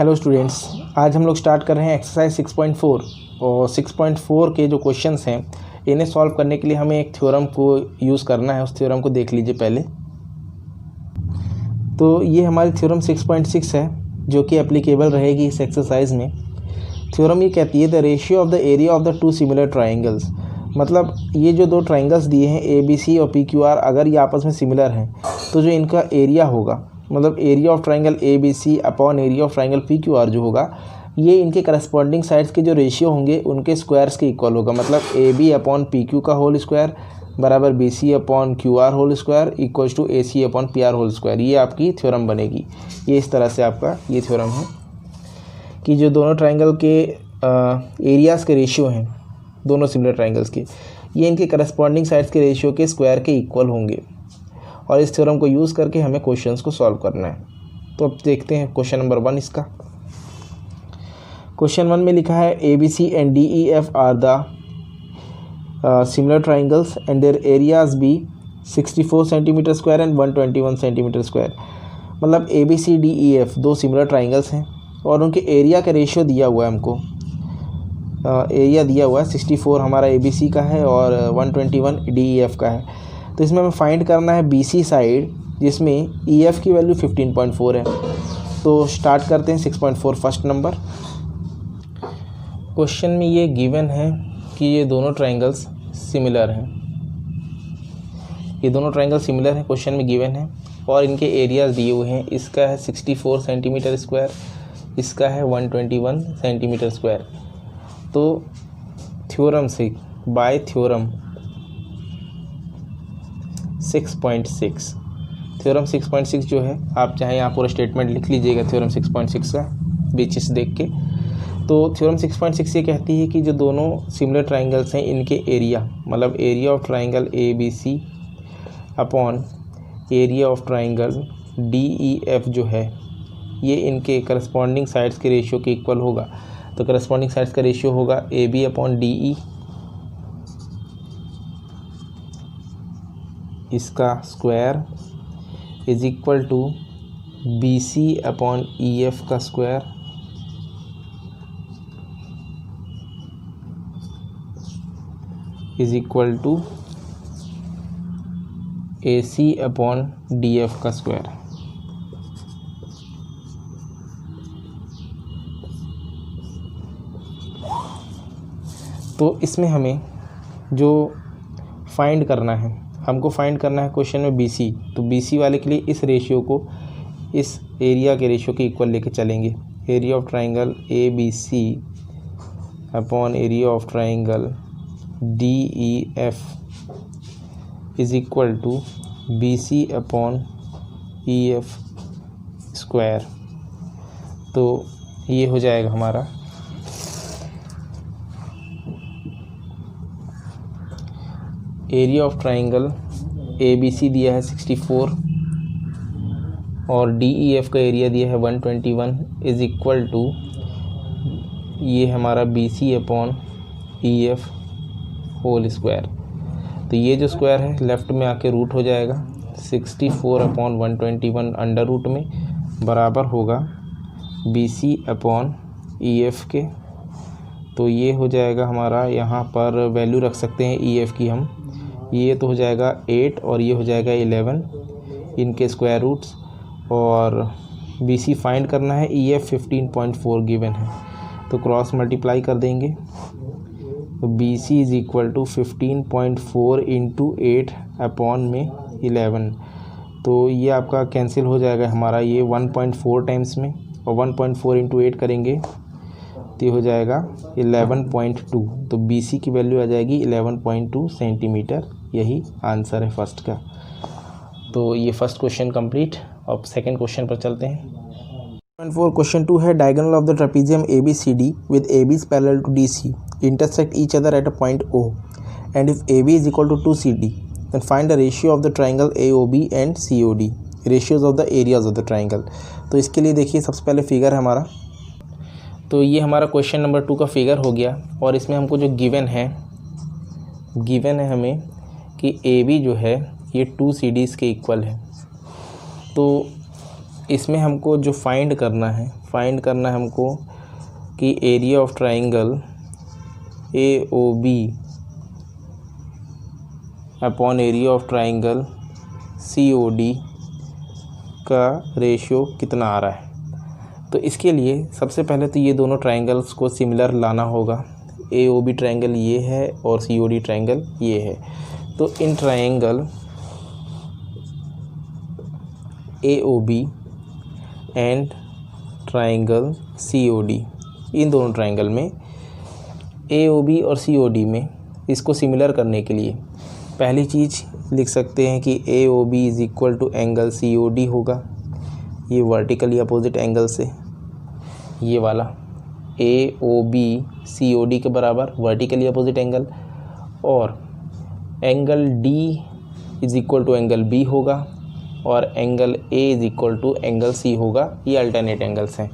Hello students, आज हम लोग स्टार्ट कर रहे हैं एक्सरसाइज 6.4 और 6.4 के जो क्वेश्चंस हैं इन्हें सॉल्व करने के लिए हमें एक थ्योरम को यूज़ करना है। उस थ्योरम को देख लीजिए पहले। तो ये हमारी थ्योरम 6.6 है जो कि एप्लीकेबल रहेगी इस एक्सरसाइज में। थ्योरम ये कहती है the ratio of the area of the two similar triangles, मतलब ये जो दो ट्राइंगल्स दिए हैं ABC और PQR, अगर ये आपस में सिमिलर हैं तो जो इनका एरिया होगा, मतलब area of triangle ABC upon area of triangle PQR जो होगा, ये इनके करस्पॉन्डिंग साइड्स के जो रेशियो होंगे उनके स्क्वायर्स के इक्वल होगा। मतलब AB अपॉन PQ का होल स्क्वायर बराबर BC upon QR whole square equals to AC upon PR whole square. ये आपकी थ्योरम बनेगी। ये इस तरह से आपका ये थ्योरम है कि जो दोनों ट्राइंगल के एरियाज़ के रेशियो हैं, दोनों सिमिलर ट्राइंगल्स के, ये इनके करस्पॉन्डिंग साइड्स के रेशियो के स्क्वायर के इक्वल होंगे। और इस थ्योरम को यूज़ करके हमें क्वेश्चंस को सॉल्व करना है। तो अब देखते हैं क्वेश्चन नंबर 1 इसका। क्वेश्चन 1 में लिखा है ABC and DEF are the similar triangles and their areas be 64 centimetre square and 121 centimetre square. मतलब ABCDEF दो सिमिलर ट्राइंगल्स हैं और उनके एरिया का रेशियो दिया हुआ है हमको। एरिया दिया हुआ है 64 हमारा ABC का है और 121 DEF का है। तो इसमें हमें फाइंड करना है BC साइड जिसमें EF की वैल्यू 15.4 है। तो स्टार्ट करते हैं 6.4 फर्स्ट नंबर। क्वेश्चन में ये गिवन है कि ये दोनों ट्राइंगल्स सिमिलर हैं। ये दोनों ट्राइंगल सिमिलर हैं, क्वेश्चन में गिवन है और इनके एरियाज दिए हुए हैं। इसका है 64 सेंटीमीटर स्क्वायर, इसका है 121 सेंटीमीटर स्क्वायर। तो थ्योरम से बाय थ्योरम 6.6, थ्योरम 6.6 जो है, आप चाहे यहाँ पूरा स्टेटमेंट लिख लीजिएगा थ्योरम 6.6 का बीचेस देख के। तो थ्योरम 6.6 ये कहती है कि जो दोनों सिमिलर ट्राइंगल्स हैं इनके एरिया, मतलब area of triangle ABC upon area of triangle DEF जो है, ये इनके करस्पॉन्डिंग साइड्स के रेशियो के इक्वल होगा। तो करस्पॉन्डिंग साइड्स का रेशियो होगा AB अपॉन DE, इसका square is equal to BC upon EF का square is equal to AC upon DF का स्क्वायर। तो इसमें हमें जो फाइंड करना है, हमको फाइंड करना है क्वेश्चन में BC। तो BC वाले के लिए इस रेशियो को इस एरिया के रेशियो के इक्वल लेके चलेंगे। Area of triangle ABC upon area of triangle DEF is equal to BC upon EF square. तो ये हो जाएगा हमारा एरिया ऑफ ट्राइंगल ABC दिया है 64 और DEF का एरिया दिया है 121 इज इक्वल टू ये हमारा BC upon EF whole square. तो ये जो स्क्वायर है लेफ़्ट में आके रूट हो जाएगा, 64 अपॉन 121 अंडर रूट में बराबर होगा BC अपॉन EF के। तो ये हो जाएगा हमारा, यहाँ पर वैल्यू रख सकते हैं EF की हम। ये तो हो जाएगा 8 और ये हो जाएगा 11 इनके स्क्वायर रूट्स। और BC फाइंड करना है, EF 15.4 गिवन है, तो क्रॉस मल्टीप्लाई कर देंगे। तो BC is equal to 15.4 into 8 upon में 11। तो ये आपका कैंसिल हो जाएगा हमारा, ये 1.4 टाइम्स में, और 1.4 इंटू 8 करेंगे तो ये हो जाएगा 11.2। तो BC की वैल्यू आ जाएगी 11.2 सेंटीमीटर। यही आंसर है फर्स्ट का। तो ये फर्स्ट क्वेश्चन कंप्लीट। अब सेकंड क्वेश्चन पर चलते हैं। क्वेश्चन 2 है diagonal of the trapezium ABCD with AB is parallel to DC intersect each other at a point O and if AB is equal to 2CD then find the ratio of the triangle AOB and COD, ratios of the areas of the triangle। तो इसके लिए देखिए सबसे पहले figure है हमारा। तो ये हमारा क्वेश्चन नंबर 2 का फिगर हो गया और इसमें हमको जो गिवन है हमें कि AB जो है ये 2 CDs के इक्वल है। तो इसमें हमको जो फाइंड करना है हमको कि area of triangle AOB upon area of triangle COD का रेशियो कितना आ रहा है। तो इसके लिए सबसे पहले तो ये दोनों ट्राइंगल्स को सिमिलर लाना होगा। AOB ट्राइंगल ये है और COD ट्राइंगल ये है। तो in triangle AOB and triangle COD, इन दोनों ट्राइंगल में AOB और COD में इसको सिमिलर करने के लिए पहली चीज़ लिख सकते हैं कि AOB is equal to angle COD होगा, ये वर्टिकली अपोजिट एंगल से, ये वाला AOB COD के बराबर वर्टिकली अपोजिट एंगल, और angle D is equal to angle B होगा और angle A is equal to angle C होगा। ये अल्टरनेट एंगल्स हैं,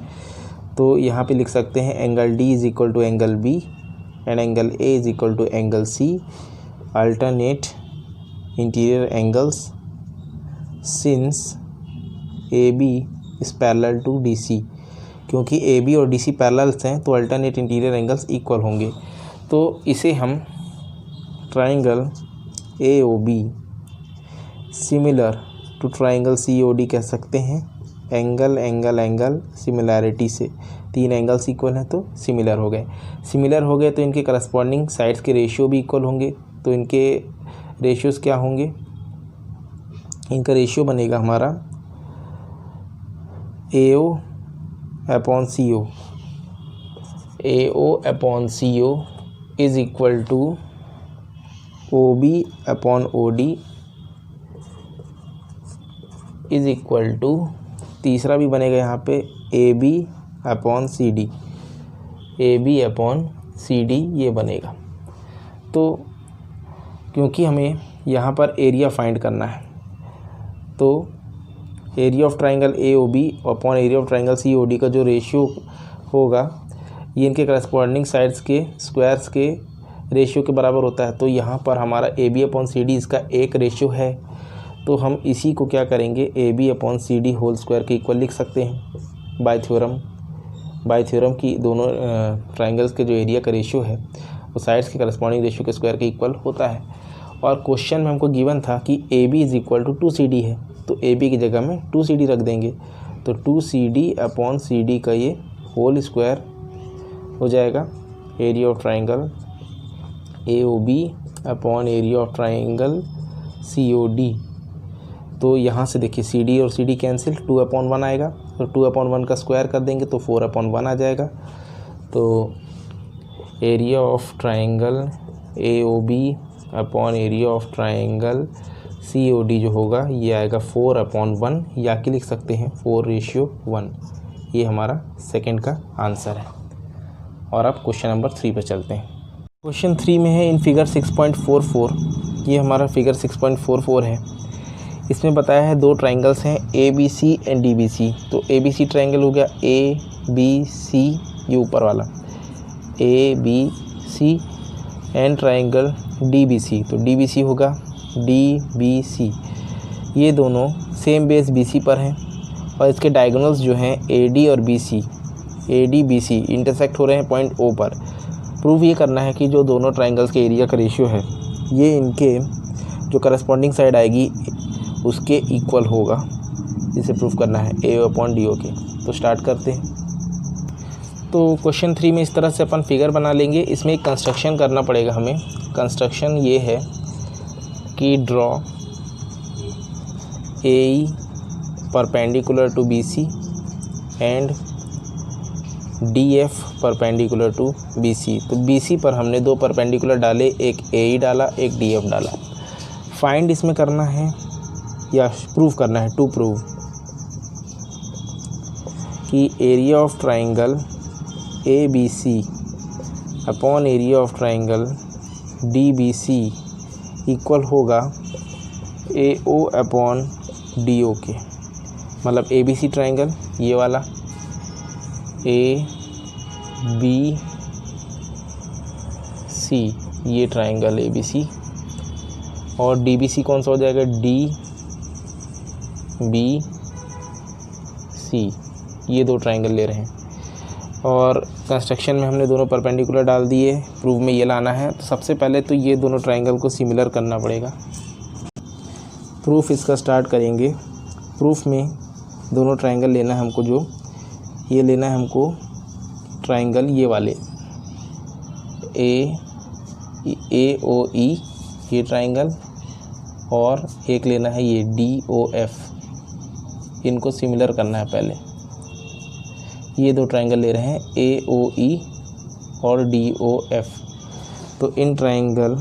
तो यहाँ पे लिख सकते हैं angle D is equal to angle B and angle A is equal to angle C, alternate interior angles since AB is parallel to DC। क्योंकि AB और DC पैरेलल्स हैं तो अल्टरनेट इंटीरियर एंगल्स इक्वल होंगे। तो इसे हम triangle AOB similar to triangle COD कह सकते हैं। एंगल एंगल एंगल सिमिलैरिटी से, तीन एंगल्स इक्वल हैं तो सिमिलर हो गए तो इनके करस्पॉन्डिंग साइड्स के रेशियो भी इक्वल होंगे। तो इनके रेशियोज़ क्या होंगे, इनका रेशियो बनेगा हमारा AO upon CO, AO upon CO is equal to OB upon OD is equal to, तीसरा भी बनेगा यहाँ पे AB upon CD, AB upon CD ये बनेगा। तो क्योंकि हमें यहाँ पर एरिया फाइंड करना है तो area of triangle AOB upon area of triangle COD का जो रेशियो होगा ये इनके करस्पॉन्डिंग साइड्स के स्क्वायर्स के रेशियो के बराबर होता है। तो यहाँ पर हमारा AB अपॉन CD इसका एक रेशियो है, तो हम इसी को क्या करेंगे AB upon CD whole square के इक्वल लिख सकते हैं बाय थ्योरम की दोनों ट्राइंगल्स के जो एरिया का रेशियो है वो साइड्स के करस्पॉन्डिंग रेशियो के स्क्वायर के इक्वल होता है। और क्वेश्चन में हमको गिवन था कि AB is equal to 2CD है, तो AB की जगह में 2CD रख देंगे, तो 2CD अपॉन CD का ये होल स्क्वायर हो जाएगा area of triangle AOB upon area of triangle COD। तो यहाँ से देखिए CD और CD कैंसिल, 2/1 आएगा, तो 2/1 का स्क्वायर कर देंगे तो 4/1 आ जाएगा। तो area of triangle AOB upon area of triangle COD जो होगा ये आएगा 4/1, या कि लिख सकते हैं 4:1। ये हमारा सेकंड का आंसर है। और अब क्वेश्चन नंबर 3 पे चलते हैं। क्वेश्चन 3 में है इन फिगर 6.44, ये हमारा फिगर 6.44 है। इसमें बताया है दो ट्राइंगल्स हैं ABC एंड DBC। तो ABC ट्राइंगल हो गया ABC, ये ऊपर वाला ABC एंड ट्राइंगल DBC, तो DBC होगा DBC। ये दोनों सेम बेस BC पर हैं और इसके डायगोनल्स जो हैं AD और BC, AD BC इंटरसेक्ट हो रहे हैं पॉइंट O पर। प्रूव ये करना है कि जो दोनों ट्राइंगल्स के एरिया का रेशियो है ये इनके जो करस्पॉन्डिंग साइड आएगी उसके इक्वल होगा, इसे प्रूफ करना है AO/DO के। तो स्टार्ट करते हैं। तो क्वेश्चन 3 में इस तरह से अपन फिगर बना लेंगे। इसमें एक कंस्ट्रक्शन करना पड़ेगा हमें। कंस्ट्रक्शन ये है कि draw AE perpendicular to BC and DF perpendicular to BC। तो BC पर हमने दो परपेंडिकुलर डाले, एक AE डाला, एक DF डाला। फाइंड इसमें करना है या प्रूव करना है, टू प्रूव कि area of triangle ABC upon area of triangle DBC equal होगा AO अपॉन DO के। मतलब ABC ट्राइंगल ये वाला ABC, ये ट्राइंगल ABC, और DBC कौन सा हो जाएगा DBC सी, ये दो ट्राइंगल ले रहे हैं और कंस्ट्रक्शन में हमने दोनों परपेंडिकुलर डाल दिए। प्रूफ में ये लाना है तो सबसे पहले तो ये दोनों ट्राइंगल को सिमिलर करना पड़ेगा। प्रूफ इसका स्टार्ट करेंगे। प्रूफ में दोनों ट्राइंगल लेना है हमको, जो ये लेना है हमको ट्राइंगल ये वाले ए ओ ई ये ट्राइंगल, और एक लेना है ये डी ओ एफ, इनको सिमिलर करना है पहले। ये दो ट्राइंगल ले रहे हैं ए ओ ई और डी ओ एफ। तो इन triangle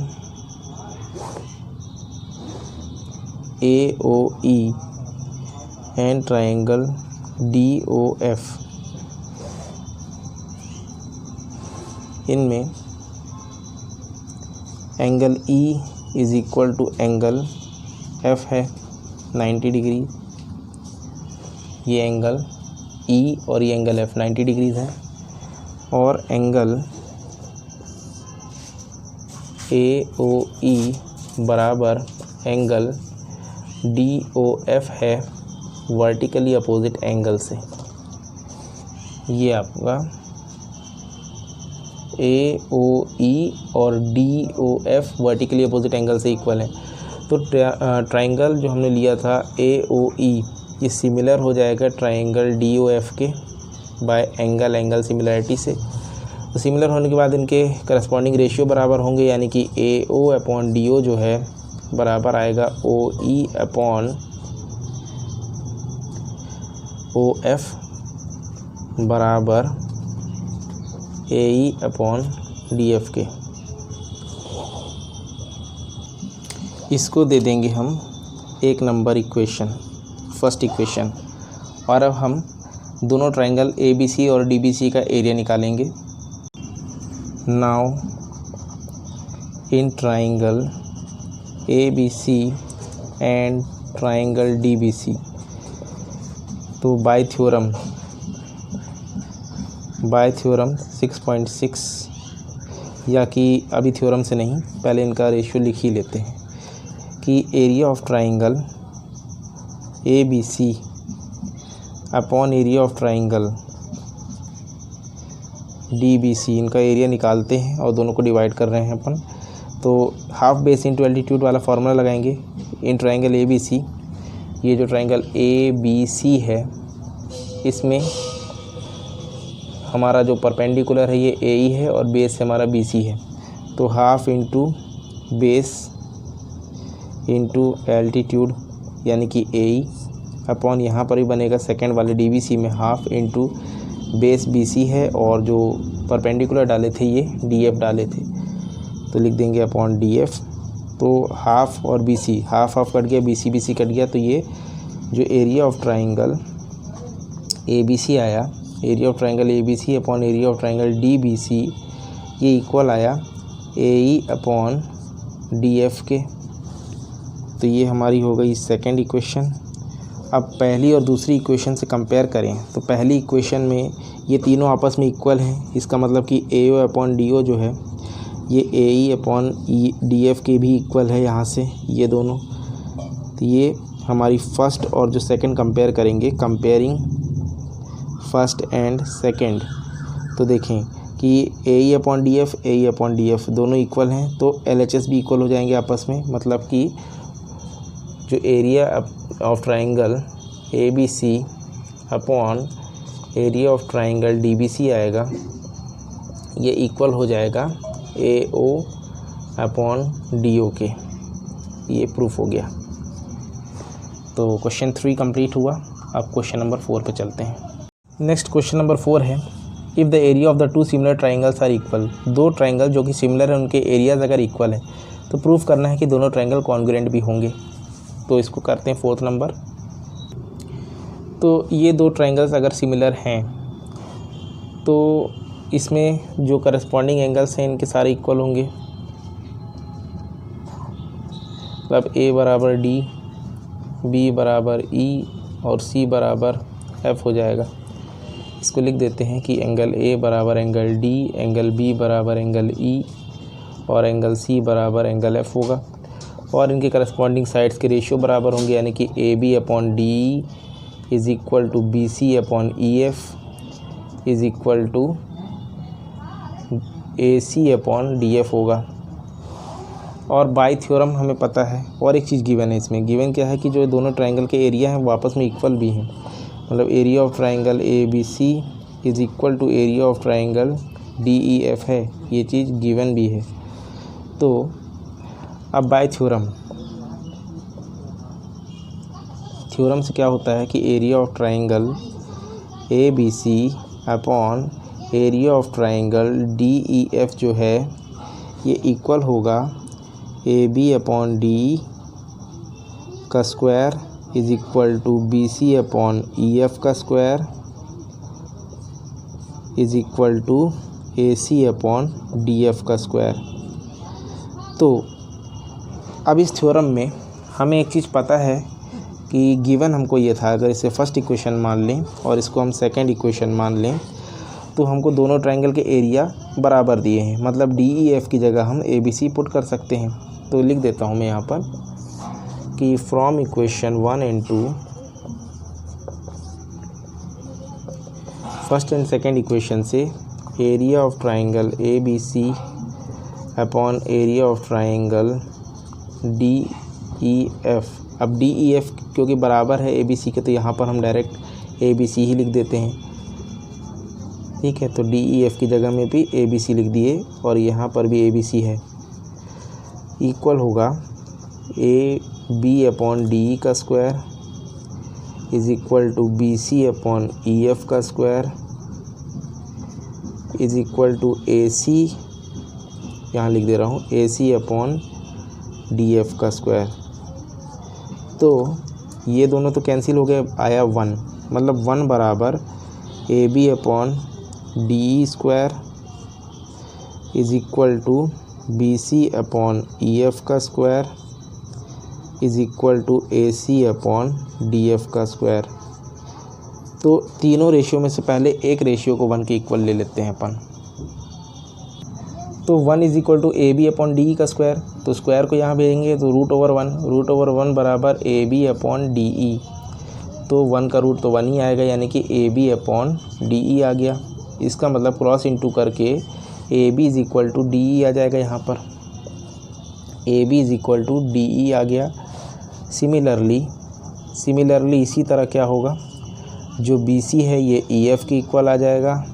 A O E and triangle D O F, इनमें angle E is equal to angle F है 90 डिग्री। ये एंगल ई और ये एंगल एफ 90 डिग्रीज है, और एंगल ए ओ ई बराबर एंगल डी ओ एफ है वर्टिकली अपोजिट एंगल से। ये आपका ए ओ ई और D O F vertically opposite angle से इक्वल है। तो ट्राइंगल जो हमने लिया था ए ओ ई, ये सिमिलर हो जाएगा ट्राइंगल डी ओ एफ के बाय एंगल सिमिलरिटी से। तो सिमिलर होने के बाद इनके करस्पॉन्डिंग रेशियो बराबर होंगे, यानी कि ए ओ अपॉन डी ओ जो है बराबर आएगा ओ ई अपॉन ओ एफ बराबर ए ई अपॉन डी एफ के। इसको दे देंगे हम 1 नंबर इक्वेशन, फर्स्ट इक्वेशन। और अब हम दोनों ट्राइंगल ए बी सी और डी बी सी का एरिया निकालेंगे। Now in triangle A B C and triangle D B C, तो बाय थ्योरम 6.6, या कि अभी थ्योरम से नहीं, पहले इनका रेशियो लिख ही लेते हैं कि area of triangle A B C upon area of triangle D B C, इनका एरिया निकालते हैं और दोनों को डिवाइड कर रहे हैं अपन। तो हाफ बेस इंटू एल्टीट्यूड वाला फार्मूला लगाएंगे इन ट्राइंगल ए बी सी। ये जो ट्राइंगल ए बी सी है, इसमें हमारा जो परपेंडिकुलर है ये ए ई है और बेस हमारा बी सी है। तो half into base into altitude यानी कि ए ई अपॉन यहाँ पर भी बनेगा सेकंड वाले डी बी सी में half into base B C है, और जो परपेंडिकुलर डाले थे ये डी एफ डाले थे, तो लिख देंगे अपॉन डी एफ। तो हाफ और बी सी, हाफ कट गया, बी सी कट गया। तो ये जो area of triangle A B C आया, area of triangle A B C upon area of triangle D B C, ये इक्वल आया A E upon D F के। तो ये हमारी हो गई सेकंड इक्वेशन। अब पहली और दूसरी इक्वेशन से कंपेयर करें तो पहली इक्वेशन में ये तीनों आपस में इक्वल हैं, इसका मतलब कि ए ओ अपॉन डी ओ जो है ये ए ई अपॉन डी एफ के भी इक्वल है यहाँ से, ये दोनों। तो ये हमारी फर्स्ट और जो सेकंड कंपेयर करेंगे, कंपेयरिंग फर्स्ट एंड सेकंड, तो देखें कि A E upon D F दोनों इक्वल हैं, तो एल एच एस भी इक्वल हो जाएंगे आपस में। मतलब कि जो area of triangle A B C upon area of triangle D B C आएगा, ये इक्वल हो जाएगा ए ओ अपॉन डी ओ के। ये प्रूफ हो गया। तो क्वेश्चन 3 कंप्लीट हुआ। अब क्वेश्चन नंबर 4 पे चलते हैं। नेक्स्ट क्वेश्चन नंबर 4 है, if the area of the 2 similar triangles are equal, दो ट्राइंगल जो कि सिमिलर है उनके एरियाज अगर इक्वल है तो प्रूफ करना है कि दोनों ट्राइंगल कॉन्ग्रुएंट भी होंगे। तो इसको करते हैं 4th नंबर। तो ये दो ट्राइंगल्स अगर सिमिलर हैं तो इसमें जो करस्पॉन्डिंग एंगल्स हैं इनके सारे इक्वल होंगे। मतलब ए बराबर डी, बी बराबर ई और सी बराबर एफ हो जाएगा। इसको लिख देते हैं कि एंगल ए बराबर एंगल डी, एंगल बी बराबर एंगल ई और एंगल सी बराबर एंगल एफ होगा। और इनके करस्पॉन्डिंग साइड्स के रेशियो बराबर होंगे, यानी कि A B upon D is equal to BC upon EF is equal to AC upon DF होगा। और बाय थ्योरम हमें पता है, और एक चीज़ गिवन है इसमें। गिवन क्या है कि जो दोनों ट्रायंगल के एरिया हैं वो आपस में इक्वल भी हैं, मतलब area of triangle ABC is equal to area of triangle DEF है, ये चीज़ गिवन भी है। तो अब बाय थ्योरम से क्या होता है कि area of triangle ABC upon area of triangle DEF जो है ये इक्वल होगा AB अपॉन D का square is equal to BC upon EF का square is equal to AC upon DF का स्क्वायर। तो अब इस थ्योरम में हमें एक चीज़ पता है कि गिवन हमको ये था, अगर इसे फर्स्ट इक्वेशन मान लें और इसको हम सेकंड इक्वेशन मान लें तो हमको दोनों ट्रायंगल के एरिया बराबर दिए हैं, मतलब DEF की जगह हम ABC पुट कर सकते हैं। तो लिख देता हूँ मैं यहाँ पर कि from equation 1 and 2 first and second equation से area of triangle ABC upon area of triangle DEF। अब DEF क्योंकि बराबर है ABC के तो यहाँ पर हम डायरेक्ट ABC ही लिख देते हैं, ठीक है। तो DEF की जगह में भी ABC लिख दिए और यहाँ पर भी ABC है, इक्वल होगा AB अपॉन DE का square is equal to BC upon EF का square is equal to AC, यहाँ लिख दे रहा हूँ AC अपॉन DF का स्क्वायर। तो ये दोनों तो कैंसिल हो गए, आया 1, मतलब 1 बराबर AB upon DE square is equal to BC upon EF का square is equal to AC upon DF का स्क्वायर। तो तीनों रेशियो में से पहले एक रेशियो को 1 के इक्वल ले लेते हैं अपन। तो 1 is equal to AB upon DE का स्क्वायर, तो स्क्वायर को यहाँ भेजेंगे तो रूट ओवर 1 बराबर AB अपॉन DE। तो 1 का रूट तो 1 ही आएगा, यानी कि AB अपॉन DE आ गया। इसका मतलब क्रॉस इंटू करके AB is equal to DE आ जाएगा, यहाँ पर AB is equal to DE आ गया। सिमिलरली इसी तरह क्या होगा, जो BC है ये EF के इक्वल आ जाएगा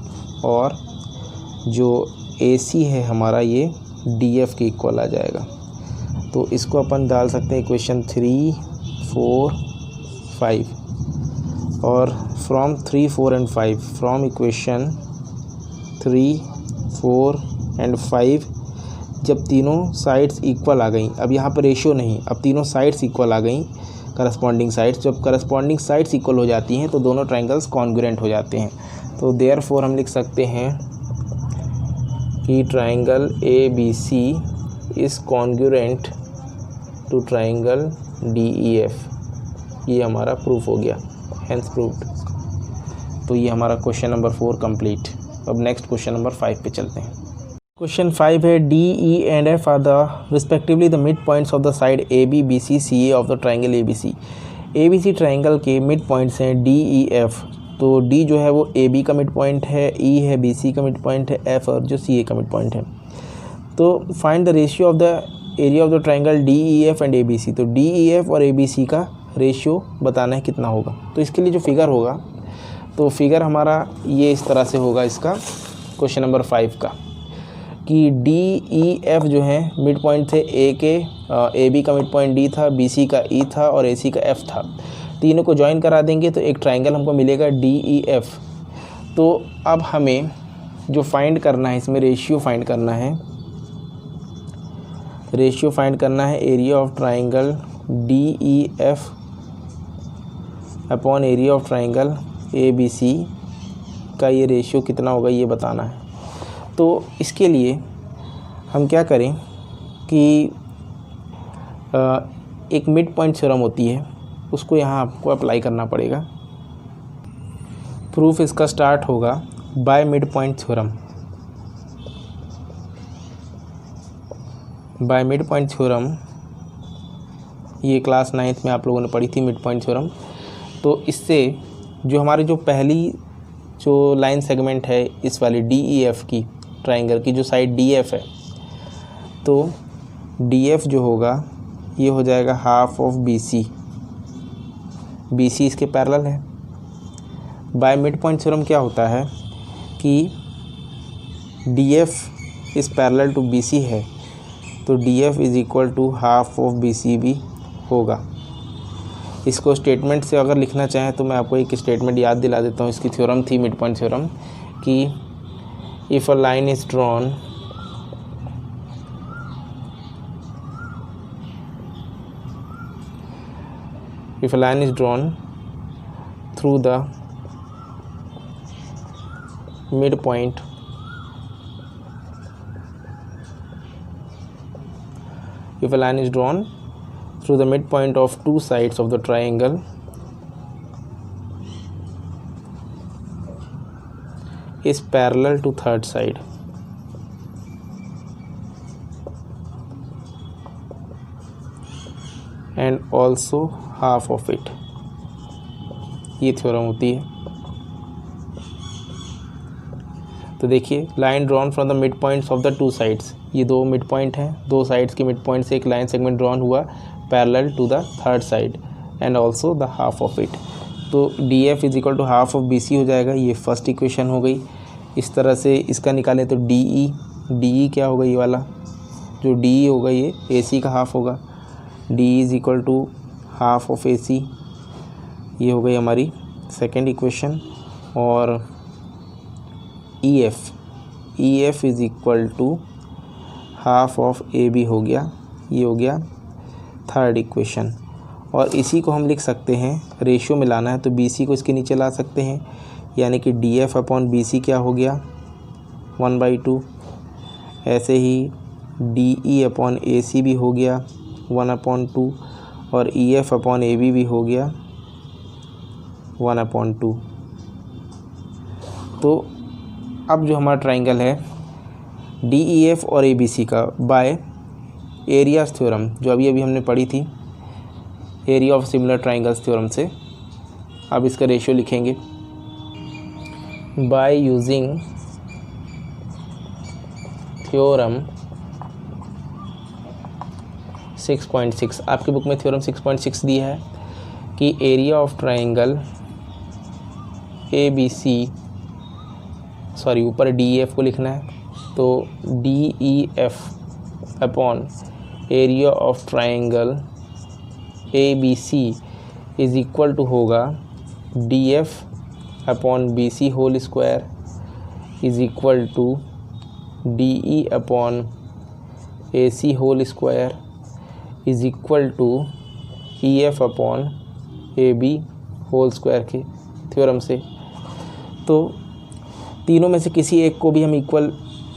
और जो AC है हमारा ये DF के इक्वल आ जाएगा। तो इसको अपन डाल सकते हैं इक्वेशन 3, 4, 5 और from 3, 4 and 5 from equation 3, 4 and 5 जब तीनों साइड्स इक्वल आ गई, अब यहाँ पर रेशियो नहीं, अब तीनों साइड्स इक्वल आ गई करस्पॉन्डिंग साइड्स। जब करस्पॉन्डिंग साइड्स इक्वल हो जाती हैं तो दोनों ट्रायंगल्स कॉन्ग्रुएंट हो जाते हैं। तो देयरफॉर हम लिख सकते हैं कि triangle ABC is congruent to triangle DEF। ये हमारा प्रूफ हो गया, हेंस प्रूव्ड। तो ये हमारा क्वेश्चन नंबर 4 कंप्लीट। अब नेक्स्ट क्वेश्चन नंबर 5 पे चलते हैं। क्वेश्चन 5 है D, E and F are the respectively the mid points of the side AB, BC, CA of the triangle ABC। ABC triangle के mid points हैं D, E, F। तो D जो है वो AB का मिड पॉइंट है, E है BC का मिड पॉइंट है, F और जो CA का मिड पॉइंट है। तो find the ratio of the area of the triangle DEF and ABC। तो DEF और ABC का रेशियो बताना है कितना होगा। तो इसके लिए जो फिगर होगा, तो फिगर हमारा ये इस तरह से होगा इसका क्वेश्चन नंबर 5 का, कि DEF जो है मिड पॉइंट थे A के, AB का मिड पॉइंट D था, BC का E था और AC का F था। तीनों को ज्वाइन करा देंगे तो एक ट्रायंगल हमको मिलेगा DEF। तो अब हमें जो फाइंड करना है, इसमें रेशियो फाइंड करना है, area of triangle DEF upon area of triangle ABC का ये रेशियो कितना होगा ये बताना है। तो इसके लिए हम क्या करें कि एक मिड पॉइंट थ्योरम होती है, उसको यहाँ आपको अप्लाई करना पड़ेगा। प्रूफ इसका स्टार्ट होगा bye mid point theorem. Bye mid point theorem ये क्लास 9th में आप लोगों ने पढ़ी थी मिड पॉइंट थ्योरम। तो इससे जो हमारी जो पहली जो लाइन सेगमेंट है इस वाली DEF की ट्राइंगल की जो साइड DF है, तो DF जो होगा ये हो जाएगा हाफ ऑफ BC इसके पैरेलल है। बाय मिड पॉइंट थ्योरम क्या होता है कि DF is parallel to BC है, तो DF is equal to half of BC भी होगा। इसको स्टेटमेंट से अगर लिखना चाहें तो मैं आपको एक स्टेटमेंट याद दिला देता हूँ। इसकी थ्योरम थी मिड पॉइंट थ्योरम कि if a line is drawn through the midpoint of two sides of the triangle is parallel to third side, and also half of it, ये थ्योरम होती है। तो देखिए, line drawn from the mid points of the two sides, ये दो mid point हैं, दो sides के मिड पॉइंट से एक लाइन सेगमेंट ड्रॉन हुआ parallel to the third side and also the half of it. तो DF is equal to half of BC हो जाएगा, ये फर्स्ट इक्वेशन हो गई। इस तरह से इसका निकालें तो DE क्या होगा, ये वाला जो DE होगा ये AC का हाफ होगा। DE is equal to half of AC, ये हो गई हमारी सेकेंड इक्वेशन। और EF is equal to half of AB हो गया, ये हो गया थर्ड इक्वेशन। और इसी को हम लिख सकते हैं, रेशियो मिलाना है तो BC को इसके नीचे ला सकते हैं, यानी कि DF अपॉन BC क्या हो गया 1/2। ऐसे ही DE अपॉन AC भी हो गया 1/2 और EF अपॉन AB भी हो गया 1/2। तो अब जो हमारा ट्राइंगल है DEF और ABC का बाय एरियाज थ्योरम, जो अभी हमने पढ़ी थी area of similar triangles theorem से, अब इसका रेशियो लिखेंगे बाय यूजिंग थ्योरम 6.6। आपकी बुक में थ्योरम 6.6 दिया है कि area of triangle ABC, sorry ऊपर DEF को लिखना है, तो DEF upon area of triangle ABC is equal to होगा DF upon BC whole square is equal to DE upon AC whole square is equal to EF upon AB whole square के theorem से। तो तीनों में से किसी एक को भी हम इक्वल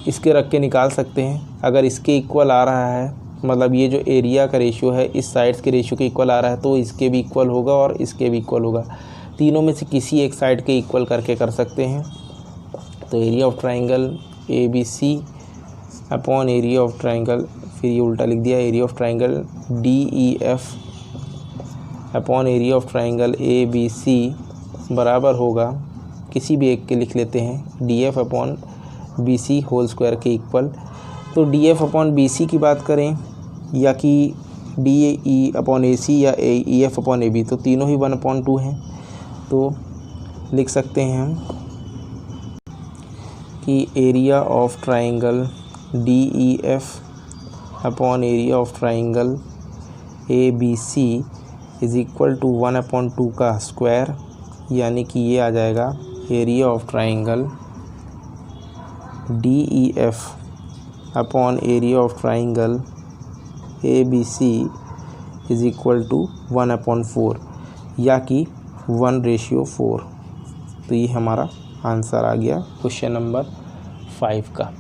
इसके रख के निकाल सकते हैं। अगर इसके इक्वल आ रहा है, मतलब ये जो एरिया का रेशियो है इस साइड्स के रेशियो के इक्वल आ रहा है, तो इसके भी इक्वल होगा और इसके भी इक्वल होगा। तीनों में से किसी एक साइड के इक्वल करके कर सकते हैं। तो area of triangle ABC upon area of triangle, फिर ये उल्टा लिख दिया, area of triangle DEF upon area of triangle ABC बराबर होगा, किसी भी एक के लिख लेते हैं, DF upon BC whole square के इक्वल। तो DF अपॉन BC की बात करें या कि DE अपॉन AC या EF अपॉन AB, तो तीनों ही 1/2 हैं। तो लिख सकते हैं हम कि area of triangle DEF upon area of triangle ABC is equal to 1/2 का स्क्वायर, यानी कि ये आ जाएगा area of triangle DEF upon area of triangle ABC is equal to 1/4, या कि 1:4। तो ये हमारा आंसर आ गया क्वेश्चन नंबर 5 का।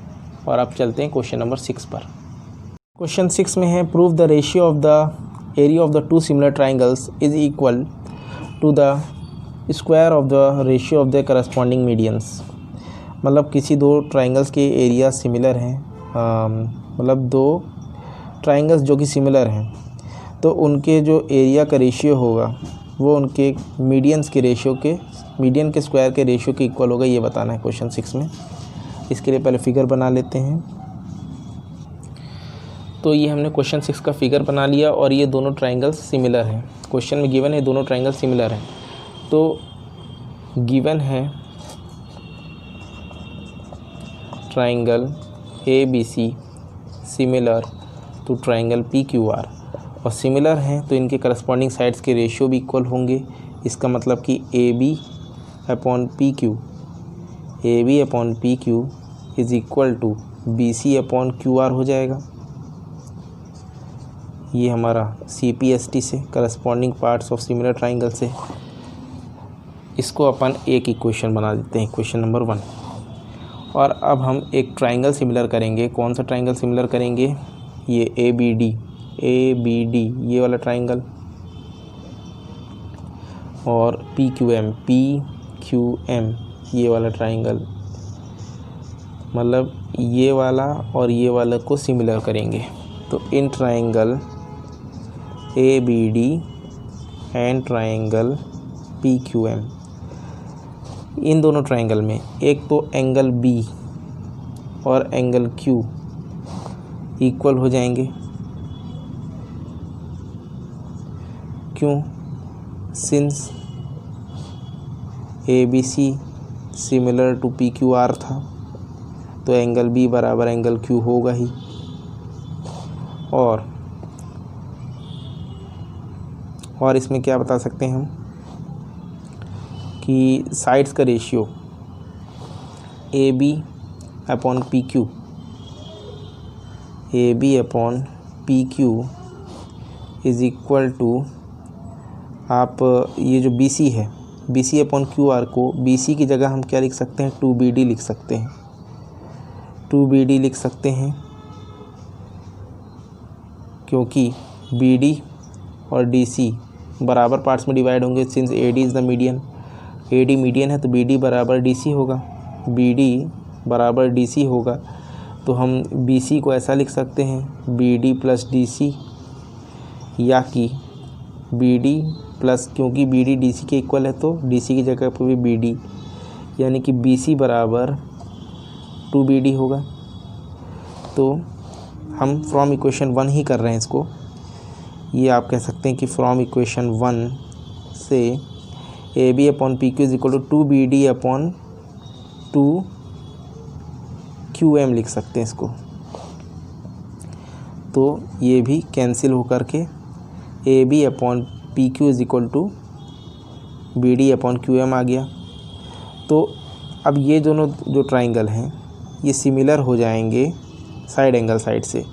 और अब चलते हैं क्वेश्चन नंबर 6 पर। क्वेश्चन 6 में है prove the ratio of the area of the two similar triangles is equal to the square of the ratio of the corresponding medians. मतलब किसी दो ट्राइंगल्स के एरिया सिमिलर हैं, मतलब दो ट्राइंगल्स जो कि सिमिलर हैं, तो उनके जो एरिया का रेशियो होगा वो उनके मीडियंस के रेशियो के मीडियन के स्क्वायर के रेशियो के इक्वल होगा, ये बताना है क्वेश्चन 6 में। इसके लिए पहले फिगर बना लेते हैं। तो ये हमने क्वेश्चन 6 का फिगर बना लिया और ये दोनों ट्राइंगल्स सिमिलर हैं। क्वेश्चन में गिवन है दोनों ट्राइंगल सिमिलर हैं। तो गिवन है triangle ABC similar to triangle PQR और सिमिलर हैं तो इनके करस्पॉन्डिंग साइड्स के रेशियो भी इक्वल होंगे। इसका मतलब कि AB upon PQ is equal to BC upon QR हो जाएगा। ये हमारा CPST से corresponding parts of similar triangle से। इसको अपन एक इक्वेशन बना देते हैं, इक्वेशन नंबर 1। और अब हम एक ट्राइंगल सिमिलर करेंगे। कौन सा ट्राइंगल सिमिलर करेंगे? ये ABD ये वाला ट्राइंगल और PQM ये वाला ट्राइंगल, मतलब ये वाला और ये वाला को सिमिलर करेंगे। तो इन triangle ABD and triangle PQM, इन दोनों ट्राइंगल में एक तो एंगल B और एंगल Q इक्वल हो जाएंगे। क्यों? Since ABC similar to PQR था तो एंगल B बराबर एंगल Q होगा ही। और इसमें क्या बता सकते हैं हम कि साइड्स का ratio AB upon PQ is equal to, आप ये जो BC है BC अपॉन QR को BC की जगह हम क्या लिख सकते हैं? 2BD लिख सकते हैं। 2BD लिख सकते हैं क्योंकि BD और DC बराबर पार्ट्स में डिवाइड होंगे। Since AD is the median, AD median है तो BD बराबर DC होगा। BD बराबर DC होगा तो हम BC को ऐसा लिख सकते हैं BD प्लस DC, या कि BD प्लस, क्योंकि BD DC के इक्वल है तो DC की जगह पर भी BD, यानी कि BC बराबर 2BD होगा। तो हम फ्रॉम इक्वेशन 1 ही कर रहे हैं इसको। ये आप कह सकते हैं कि फ्रॉम इक्वेशन 1 से AB upon PQ is equal to 2BD upon 2QM लिख सकते हैं इसको। तो ये भी कैंसिल हो करके AB upon PQ is equal to BD upon QM आ गया। तो अब ये दोनों जो ट्राइंगल हैं ये सिमिलर हो जाएंगे साइड एंगल साइड से,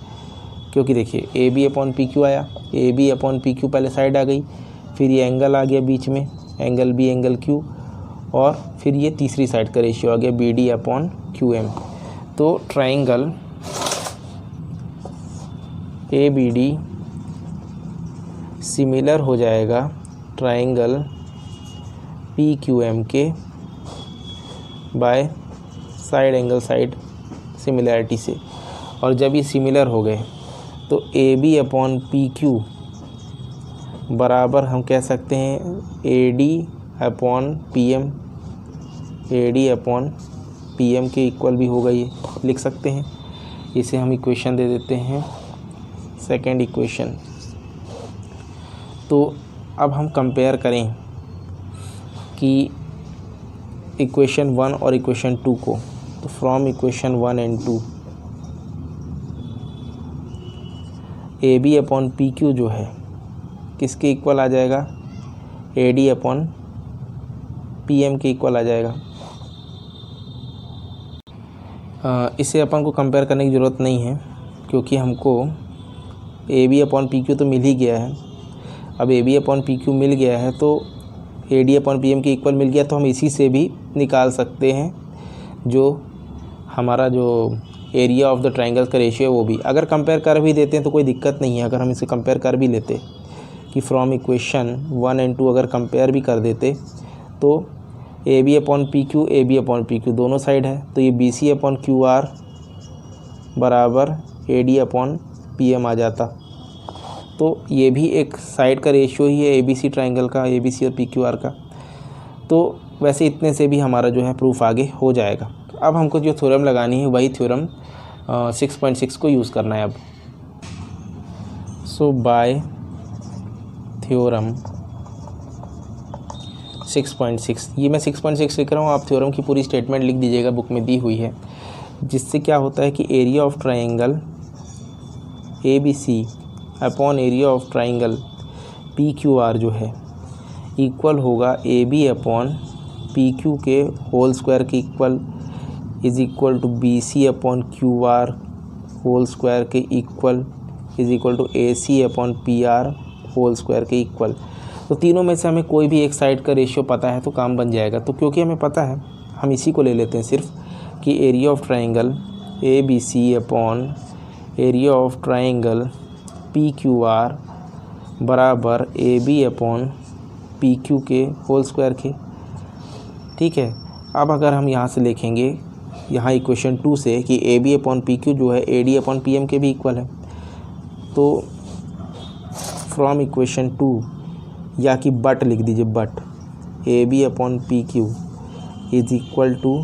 क्योंकि देखिए AB अपॉन PQ आया, AB अपॉन PQ पहले साइड आ गई, फिर ये एंगल आ गया बीच में, एंगल B एंगल Q, और फिर ये तीसरी साइड का रेशियो आ गया BD अपॉन QM। तो ट्राइंगल ABD सिमिलर हो जाएगा ट्राइंगल PQM के by side angle side similarity से। और जब ये सिमिलर हो गए तो AB अपॉन PQ बराबर हम कह सकते हैं AD अपॉन PM के इक्वल भी होगा, ये लिख सकते हैं। इसे हम इक्वेशन दे देते हैं सेकेंड इक्वेशन। तो अब हम कंपेयर करें कि इक्वेशन 1 और इक्वेशन 2 को। तो from equation 1 and 2 AB upon PQ जो है किसके इक्वल आ जाएगा? AD अपॉन PM के इक्वल आ जाएगा। इसे अपन को कंपेयर करने की ज़रूरत नहीं है क्योंकि हमको AB अपॉन PQ तो मिल ही गया है। अब AB अपॉन PQ मिल गया है तो AD अपॉन PM के इक्वल मिल गया, तो हम इसी से भी निकाल सकते हैं जो हमारा जो एरिया ऑफ द ट्राइंगल का रेशियो है वो भी। अगर कंपेयर कर भी देते हैं तो कोई दिक्कत नहीं है। अगर हम इसे कंपेयर कर भी लेते कि फ्रॉम इक्वेशन 1 एंड 2 अगर कंपेयर भी कर देते तो AB अपॉन PQ दोनों साइड है, तो ये BC अपॉन QR बराबर AD अपॉन PM आ जाता। तो ये भी एक साइड का रेशियो ही है ABC ट्राइंगल का, ABC और PQR का। तो वैसे इतने से भी हमारा जो है प्रूफ आगे हो जाएगा। अब हमको जो थ्योरम लगानी है वही थ्योरम 6.6 को यूज़ करना है अब। सो बाय थ्योरम 6.6, ये मैं 6.6 लिख रहा हूँ, आप थ्योरम की पूरी स्टेटमेंट लिख दीजिएगा, बुक में दी हुई है। जिससे क्या होता है कि area of triangle ABC upon area of triangle PQR जो है इक्वल होगा AB अपॉन PQ के होल स्क्वायर के equal is equal to BC upon QR whole square के equal is equal to AC upon PR whole square के equal. तो तीनों में से हमें कोई भी एक साइड का रेशियो पता है तो काम बन जाएगा। तो क्योंकि हमें पता है हम इसी को ले लेते हैं सिर्फ कि area of triangle ABC upon area of triangle PQR बराबर AB अपॉन PQ के होल स्क्वायर के। ठीक है, अब अगर हम यहाँ से लिखेंगे यहाँ इक्वेशन 2 से कि AB अपॉन PQ जो है AD अपॉन PM के भी इक्वल है, तो फ्रॉम इक्वेशन 2 या कि बट लिख दीजिए, but AB upon PQ is equal to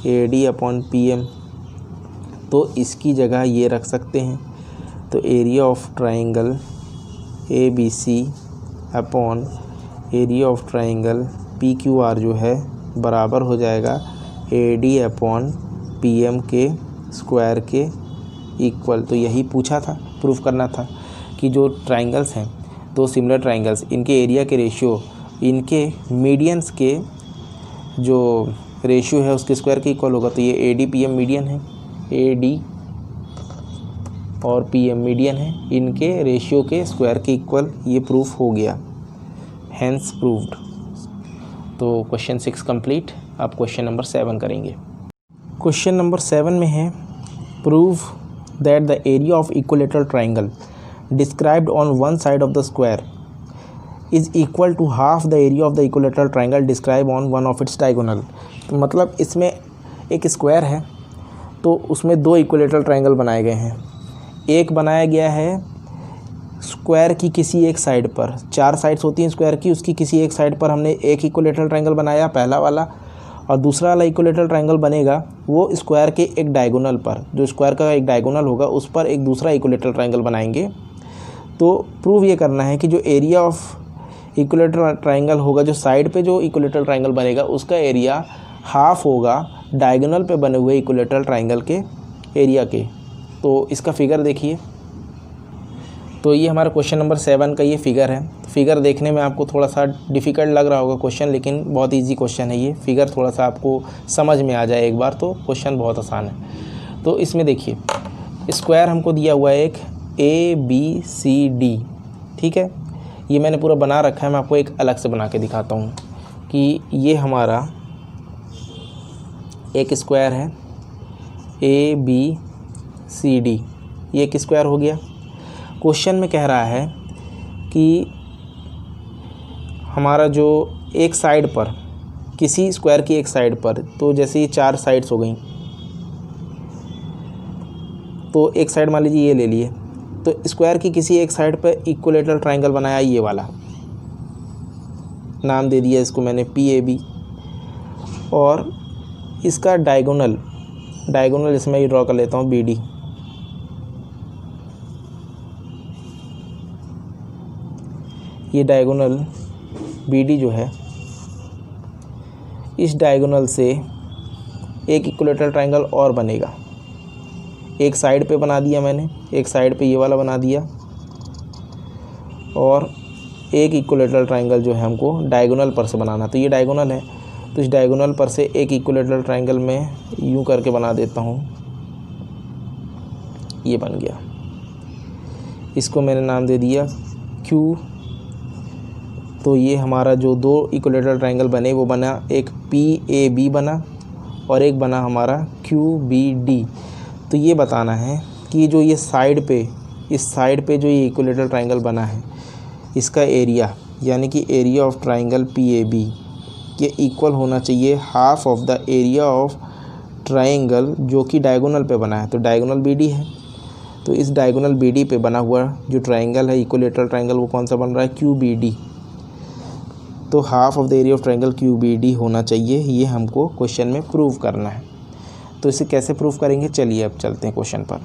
AD upon PM, तो इसकी जगह ये रख सकते हैं। तो area of triangle ABC upon area of triangle PQR जो है बराबर हो जाएगा AD अपॉन PM के स्क्वायर के इक्वल। तो यही पूछा था, प्रूफ करना था कि जो ट्राइंगल्स हैं, दो सिमिलर ट्राइंगल्स, इनके एरिया के रेशियो इनके मीडियंस के जो रेशियो है उसके स्क्वायर के इक्वल होगा। तो ये AD PM मीडियन है, AD और PM मीडियन है, इनके रेशियो के स्क्वायर के इक्वल, ये प्रूफ हो गया, हैंस प्रूव्ड। तो क्वेश्चन 6 कंप्लीट। अब क्वेश्चन नंबर 7 करेंगे। क्वेश्चन नंबर 7 में है prove that the area of equilateral triangle described on one side of the square is equal to half the area of the equilateral triangle describe on one of its diagonal. तो मतलब इसमें एक square है तो उसमें दो equilateral triangle बनाए गए हैं। एक बनाया गया है स्क्वायर की किसी एक साइड पर, 4 साइड्स होती हैं स्क्वायर की, उसकी किसी एक साइड पर हमने एक इक्विलेटरल ट्राइंगल बनाया पहला वाला, और दूसरा वाला इक्विलेटरल ट्राइंगल बनेगा वो स्क्वायर के एक डायगोनल पर, जो स्क्वायर का एक डायगोनल होगा उस पर एक दूसरा इक्विलेटरल ट्राइंगल बनाएंगे। तो प्रूव ये करना है कि जो एरिया ऑफ इक्विलेटरल ट्राइंगल होगा, जो साइड पे जो इक्विलेटरल ट्राइंगल बनेगा उसका एरिया हाफ होगा डायगोनल पे बने हुए इक्विलेटरल ट्राइंगल के एरिया के। तो इसका फिगर देखिए। तो ये हमारा क्वेश्चन नंबर 7 का ये फिगर है। फिगर देखने में आपको थोड़ा सा डिफ़िकल्ट लग रहा होगा क्वेश्चन, लेकिन बहुत इजी क्वेश्चन है ये। फिगर थोड़ा सा आपको समझ में आ जाए एक बार तो क्वेश्चन बहुत आसान है। तो इसमें देखिए स्क्वायर हमको दिया हुआ है एक ABCD, ठीक है। ये मैंने पूरा बना रखा है, मैं आपको एक अलग से बना के दिखाता हूँ कि ये हमारा एक स्क्वायर है ABCD, ये एक स्क्वायर हो गया। क्वेश्चन में कह रहा है कि हमारा जो एक साइड पर, किसी स्क्वायर की एक साइड पर, तो जैसे ये 4 साइड्स हो गई, तो एक साइड मान लीजिए ये ले लिए, तो स्क्वायर की किसी एक साइड पर इक्विलेटरल ट्राइंगल बनाया ये वाला, नाम दे दिया इसको मैंने PAB, और इसका डायगोनल इसमें ही ड्रॉ कर लेता हूँ BD। ये डायगोनल BD जो है, इस डायगोनल से एक इक्विलेटरल ट्राइंगल और बनेगा। एक साइड पे बना दिया मैंने, एक साइड पे ये वाला बना दिया, और एक इक्विलेटरल ट्राइंगल जो है हमको डायगोनल पर से बनाना। तो ये डायगोनल है, तो इस डायगोनल पर से एक इक्विलेटरल ट्राइंगल में यूं करके बना देता हूँ, ये बन गया। इसको मैंने नाम दे दिया Q। तो ये हमारा जो दो इक्विलेटरल ट्राइंगल बने वो बना, एक PAB बना और एक बना हमारा QBD। तो ये बताना है कि जो ये साइड पे, इस साइड पे जो ये इक्विलेटरल ट्राइंगल बना है, इसका एरिया यानी कि एरिया ऑफ ट्राइंगल PAB ये इक्वल होना चाहिए half of the area of triangle जो कि डायगोनल पे बना है। तो डायगोनल BD है, तो इस डायगोनल BD पे बना हुआ जो ट्राइंगल है, इक्विलेटरल ट्राइंगल, वो कौन सा बन रहा है, QBD। तो half of the area of triangle QBD होना चाहिए, ये हमको क्वेश्चन में प्रूव करना है। तो इसे कैसे प्रूव करेंगे, चलिए अब चलते हैं क्वेश्चन पर।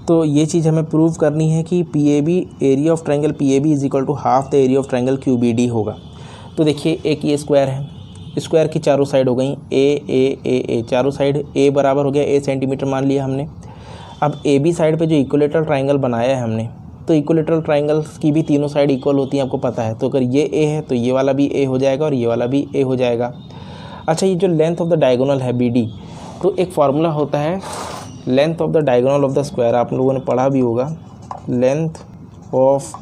तो ये चीज़ हमें प्रूव करनी है कि PAB, area of triangle PAB is equal to half the area of triangle QBD होगा। तो देखिए एक ये स्क्वायर है, स्क्वायर की चारों साइड हो गई ए, चारों साइड A बराबर हो गया A सेंटीमीटर मान लिया हमने। अब AB साइड पे जो इक्विलेटरल ट्राइंगल बनाया है हमने, तो इक्विलेटरल ट्राइंगल्स की भी तीनों साइड इक्वल होती हैं, आपको पता है। तो अगर ये A है तो ये वाला भी A हो जाएगा और ये वाला भी A हो जाएगा। अच्छा, ये जो लेंथ ऑफ द डायगोनल है BD, तो एक फार्मूला होता है length of the diagonal of the square, आप लोगों ने पढ़ा भी होगा। Length of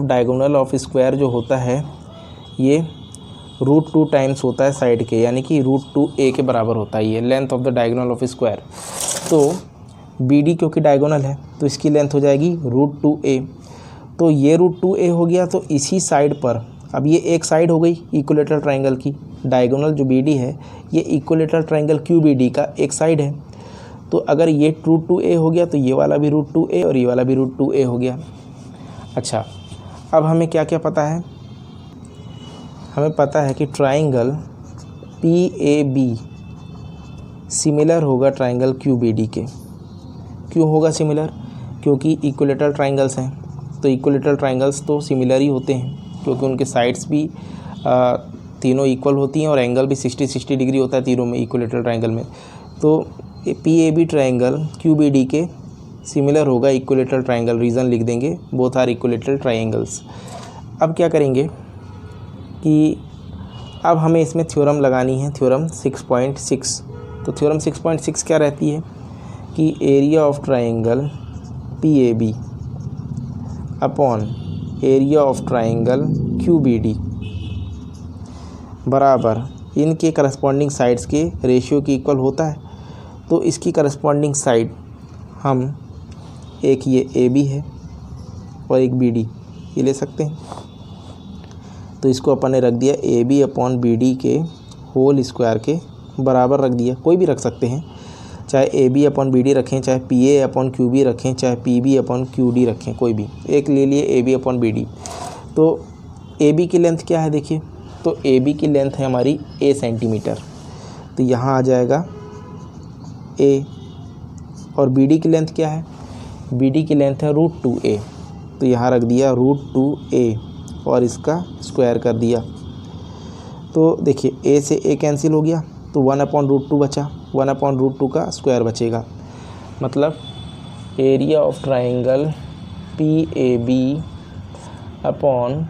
diagonal of square जो होता है ये √2 टाइम्स होता है साइड के, यानी कि √2a के बराबर होता है ये length of the diagonal of square. तो BD क्योंकि डायगोनल है तो इसकी लेंथ हो जाएगी √2a। तो ये √2a हो गया। तो इसी साइड पर अब ये एक साइड हो गई इक्विलेटरल ट्राइंगल की, डायगोनल जो BD है ये इक्विलेटरल ट्राइंगल QBD का एक साइड है। तो अगर ये √2a हो गया तो ये वाला भी √2a और ये वाला भी √2a हो गया। अच्छा, अब हमें क्या क्या पता है, हमें पता है कि ट्राइंगल PAB सिमिलर होगा ट्राइंगल QBD के। क्यों होगा सिमिलर, क्योंकि इक्विलेटरल ट्राइंगल्स हैं, तो इक्विलेटरल ट्राइंगल्स तो सिमिलर ही होते हैं क्योंकि उनके साइड्स भी तीनों इक्वल होती हैं और एंगल भी 60 डिग्री होता है तीनों में, इक्विलेटरल ट्राइंगल में। तो PAB ट्राइंगल QBD के सिमिलर होगा इक्विलेटरल ट्राइंगल, रीज़न लिख देंगे, बोथ आर इक्विलेटरल ट्राइंगल्स। अब क्या करेंगे कि अब हमें इसमें थ्योरम लगानी है, थ्योरम 6.6। तो थ्योरम 6.6 क्या रहती है कि area of triangle PAB upon area of triangle QBD बराबर इनके करस्पॉन्डिंग साइड्स के रेशियो की इक्वल होता है। तो इसकी करस्पॉन्डिंग साइड हम एक ये AB है और एक BD ये ले सकते हैं। तो इसको अपन ने रख दिया AB अपॉन BD के होल स्क्वायर के बराबर रख दिया। कोई भी रख सकते हैं, चाहे AB अपॉन BD रखें, चाहे PA अपॉन QB रखें, चाहे PB अपॉन QD रखें, कोई भी एक ले लिए AB अपॉन BD। तो AB की लेंथ क्या है देखिए, तो AB की लेंथ है हमारी A सेंटीमीटर, तो यहाँ आ जाएगा A। और BD की लेंथ क्या है, BD की लेंथ है √2a, तो यहाँ रख दिया √2a और इसका स्क्वायर कर दिया। तो देखिए A से A कैंसिल हो गया तो 1/√2 बचा, 1/√2 का स्क्वायर बचेगा। मतलब area of triangle PAB upon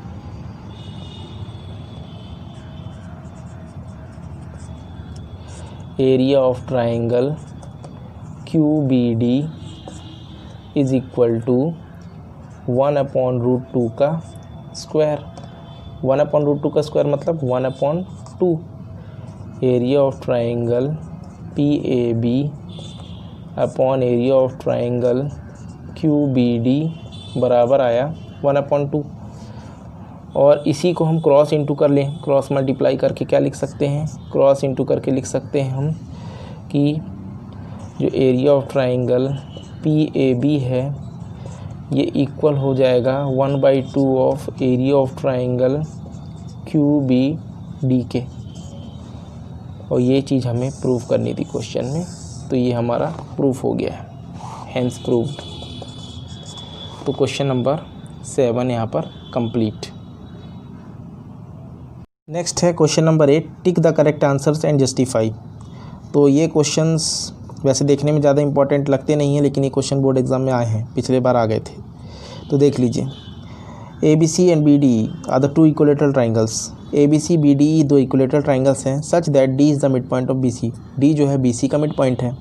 area of triangle QBD is equal to 1/√2 का स्क्वायर। 1/√2 का स्क्वायर मतलब 1/2। Area of triangle PAB upon area of triangle QBD बराबर आया 1/2। और इसी को हम क्रॉस इंटू कर लें, क्रॉस मल्टीप्लाई करके क्या लिख सकते हैं, क्रॉस इंटू करके लिख सकते हैं हम कि जो एरिया ऑफ ट्राइंगल PAB है ये इक्वल हो जाएगा 1/2 of area of triangle QBD के। और ये चीज़ हमें प्रूव करनी थी क्वेश्चन में, तो ये हमारा प्रूफ हो गया है, हेंस प्रूव्ड। तो क्वेश्चन नंबर 7 यहाँ पर कंप्लीट। नेक्स्ट है question number 8, tick the correct answers and justify. तो ये क्वेश्चंस वैसे देखने में ज़्यादा इंपॉर्टेंट लगते नहीं हैं, लेकिन ये क्वेश्चन बोर्ड एग्जाम में आए हैं, पिछले बार आ गए थे। तो देख लीजिए, ABC and BDE are the two equilateral triangles. ABC BDE दो इक्विलेटरल ट्राइंगल्स हैं such that D is the mid point of BC। D जो है BC का मिड पॉइंट है।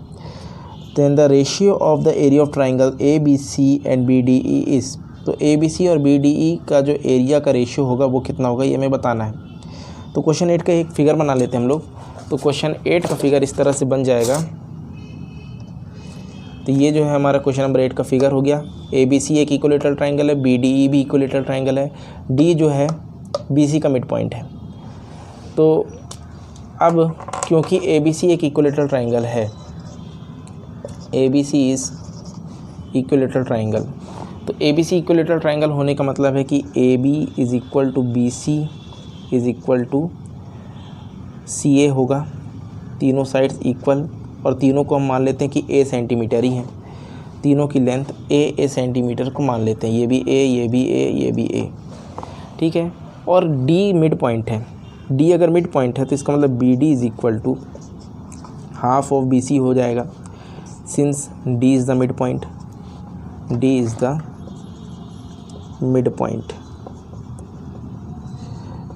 Then the ratio of the area of triangle ABC and BDE is, तो ABC और BDE का जो एरिया का रेशियो होगा वो कितना होगा ये हमें बताना है। तो क्वेश्चन 8 का एक फिगर बना लेते हैं हम लोग। तो क्वेश्चन 8 का फिगर इस तरह से बन जाएगा। तो ये जो है हमारा क्वेश्चन नंबर 8 का फिगर हो गया। ABC एक इक्विलेटरल ट्राइंगल है, BDE भी इक्विलेटरल ट्राइंगल है, D जो है BC का मिड पॉइंट है। तो अब क्योंकि ABC एक इक्विलेटरल ट्राइंगल है, ABC इज़ इक्विलेटरल ट्राइंगल। तो ABC इक्विलेटरल ट्राइंगल होने का मतलब है कि AB is equal to BC is equal to CA होगा, तीनों साइड्स इक्वल, और तीनों को हम मान लेते हैं कि A सेंटीमीटर ही हैं, तीनों की लेंथ A सेंटीमीटर को मान लेते हैं, ये भी A, ये भी A, ये भी A, ठीक है। और D मिड पॉइंट है, D अगर मिड पॉइंट है तो इसका मतलब BD is equal to half of BC हो जाएगा, since D is the mid point, D is the mid point.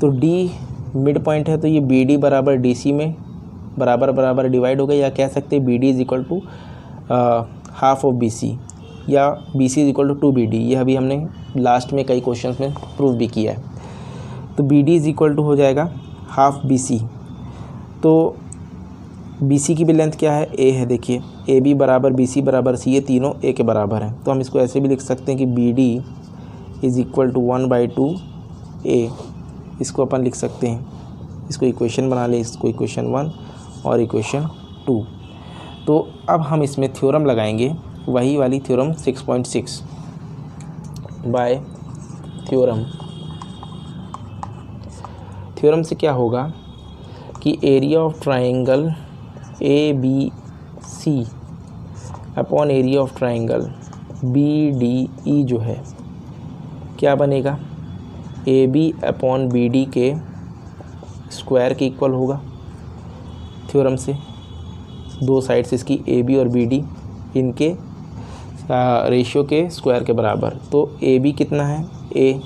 तो D मिड पॉइंट है तो ये BD बराबर DC में बराबर बराबर डिवाइड हो गया, या कह सकते हैं BD is equal to half of BC, या BC is equal to 2BD। यह अभी हमने लास्ट में कई क्वेश्चंस में प्रूव भी किया है। तो BD इज़ इक्वल टू हो जाएगा हाफ BC। तो BC की भी लेंथ क्या है, A है, देखिए AB बराबर BC बराबर C, ये तीनों A के बराबर हैं। तो हम इसको ऐसे भी लिख सकते हैं कि BD is equal to 1/2 A, इसको अपन लिख सकते हैं, इसको इक्वेशन बना लें, इसको इक्वेशन 1 और इक्वेशन 2। तो अब हम इसमें थ्योरम लगाएंगे, वही वाली थ्योरम 6.6 बाय थ्योरम। थ्योरम से क्या होगा कि area of triangle ABC upon area of triangle BDE जो है क्या बनेगा, AB अपॉन BD के स्क्वायर के इक्वल होगा। थ्योरम से दो साइड्स इसकी AB और BD इनके रेशियो के स्क्वायर के बराबर। तो AB कितना है, A,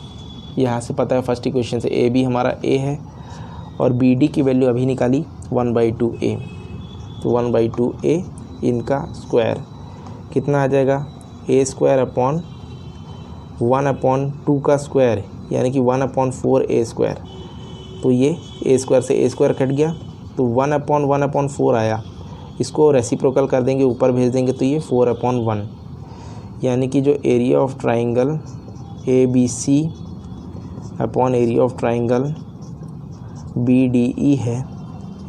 यहाँ से पता है फर्स्ट इक्वेशन से AB हमारा A है, और BD की वैल्यू अभी निकाली 1/2 A। तो 1/2 A इनका स्क्वायर कितना आ जाएगा, A स्क्वायर अपॉन 1/2 का स्क्वायर, यानी कि 1/4 A स्क्वायर। तो ये A स्क्वायर से A स्क्वायर कट गया, तो 1/4 आया, इसको रेसिप्रोकल कर देंगे, ऊपर भेज देंगे, तो ये 4/1, यानी कि जो area of triangle ABC upon area of triangle BDE है,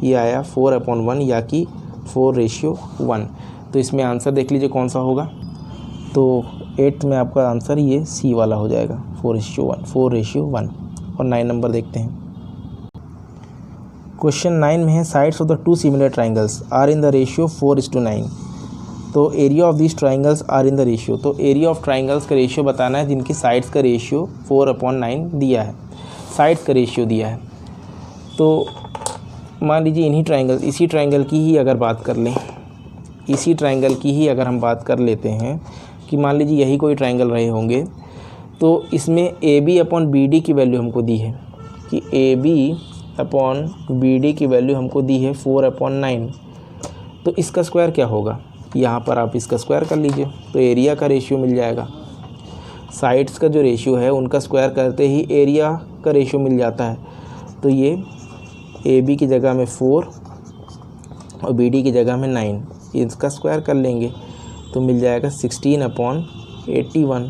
ये आया 4/1, या कि 4:1। तो इसमें आंसर देख लीजिए कौन सा होगा। तो 8th में आपका आंसर ये C वाला हो जाएगा, 4:1। और 9 नंबर देखते हैं। क्वेश्चन 9 में है sides of the 2 similar triangles are in the ratio 4:9। तो area of this triangles are in the ratio, तो एरिया ऑफ ट्राइंगल्स का रेशियो बताना है जिनकी साइड्स का रेशियो 4/9 दिया है, साइड्स का रेशियो दिया है। तो मान लीजिए इन्हीं ट्राइंगल, इसी ट्राइंगल की ही अगर बात कर लें, इसी ट्राइंगल की ही अगर हम बात कर लेते हैं कि मान लीजिए यही कोई ट्राइंगल रहे होंगे, तो इसमें AB अपॉन BD की वैल्यू हमको दी है कि AB अपॉन BD की वैल्यू हमको दी है 4/9। तो इसका स्क्वायर क्या होगा, यहाँ पर आप इसका स्क्वायर कर लीजिए, तो एरिया का रेशियो मिल जाएगा। साइड्स का जो रेशियो है उनका स्क्वायर करते ही एरिया का रेशियो मिल जाता है। तो ये AB की जगह में 4 और BD की जगह में 9, इसका स्क्वायर कर लेंगे तो मिल जाएगा 16/81।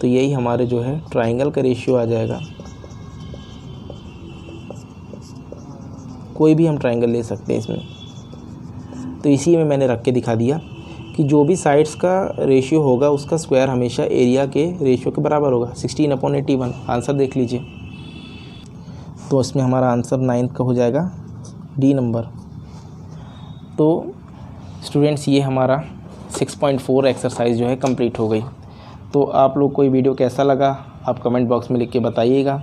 तो यही हमारे जो है ट्राइंगल का रेशियो आ जाएगा। कोई भी हम ट्राइंगल ले सकते हैं इसमें। तो इसी में मैंने रख के दिखा दिया कि जो भी साइड्स का रेशियो होगा उसका स्क्वायर हमेशा एरिया के रेशियो के बराबर होगा, 16/81। आंसर देख लीजिए, तो इसमें हमारा आंसर 9th का हो जाएगा, D नंबर। तो स्टूडेंट्स ये हमारा 6.4 एक्सरसाइज जो है कंप्लीट हो गई। तो आप लोग को ये वीडियो कैसा लगा आप कमेंट बॉक्स में लिख के बताइएगा।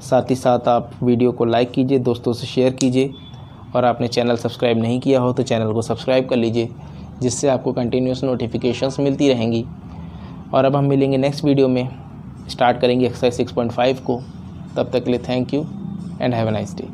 साथ ही साथ आप वीडियो को लाइक कीजिए, दोस्तों से शेयर कीजिए, और आपने चैनल सब्सक्राइब नहीं किया हो तो चैनल को सब्सक्राइब कर लीजिए, जिससे आपको कंटिन्यूस नोटिफिकेशंस मिलती रहेंगी। और अब हम मिलेंगे नेक्स्ट वीडियो में, स्टार्ट करेंगे एक्सरसाइज 6.5 को। तब तक के लिए thank you and have a nice day.